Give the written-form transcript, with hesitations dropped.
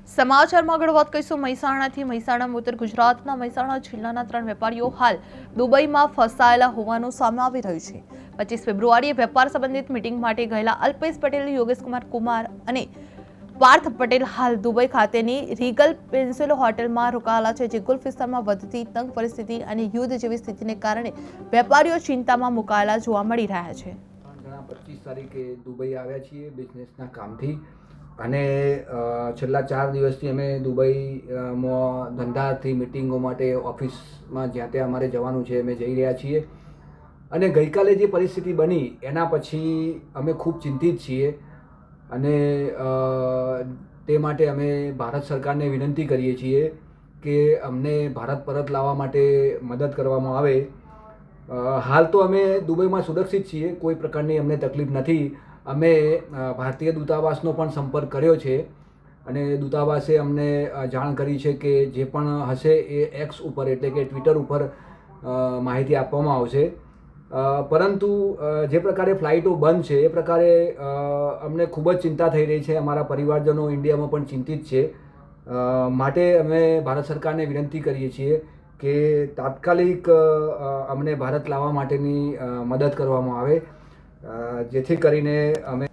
સમાચારમાં આગળ વાત કરીશું મહેસાણાથી। મહેસાણામાં ઉત્તર ગુજરાતના મહેસાણા જિલ્લાના 3 વેપારીઓ હાલ દુબઈમાં ફસાયેલા હોવાનું સામે આવી રહ્યું છે। 25 ફેબ્રુઆરીએ વેપાર સંબંધિત મીટિંગ માટે ગયેલા અલ્પેશ પટેલ, યોગેશ કુમાર અને પાર્થ પટેલ હાલ દુબઈ ખાતેની રીગલ પેન્સિલ હોટલમાં રોકાયેલા છે, જે ગલ્ફ વિસ્તારમાં વધતી તંગ પરિસ્થિતિ અને યુદ્ધ જેવી સ્થિતિને કારણે વેપારીઓ ચિંતામાં મુકાયેલા જોવા મળી રહ્યા છે। 25 તારીખે દુબઈ આવ્યા છીએ બિઝનેસના કામથી અને છેલ્લા 4 દિવસથી અમે દુબઈમાં ધંધાથી મિટિંગો માટે ઓફિસમાં જ્યાં ત્યાં અમારે જવાનું છે અમે જઈ રહ્યા છીએ અને ગઈકાલે જે પરિસ્થિતિ બની એના પછી અમે ખૂબ ચિંતિત છીએ અને તે માટે અમે ભારત સરકારને વિનંતી કરીએ છીએ કે અમને ભારત પરત લાવવા માટે મદદ કરવામાં આવે। હાલ તો અમે દુબઈમાં સુરક્ષિત છીએ, કોઈ પ્રકારની અમને તકલીફ નથી। અમે ભારતીય દૂતાવાસનો પણ સંપર્ક કર્યો છે અને દૂતાવાસે અમને જાણ કરી છે કે જે પણ હશે એ એક્સ ઉપર એટલે કે ટ્વિટર ઉપર માહિતી આપવામાં આવશે। પરંતુ જે પ્રકારે ફ્લાઇટો બંધ છે એ પ્રકારે અમને ખૂબ જ ચિંતા થઈ રહી છે। અમારા પરિવારજનો ઇન્ડિયામાં પણ ચિંતિત છે। માટે અમે ભારત સરકારને વિનંતી કરીએ છીએ કે તાત્કાલિક અમને ભારત લાવવા માટેની મદદ કરવામાં આવે, જેથી કરીને અમે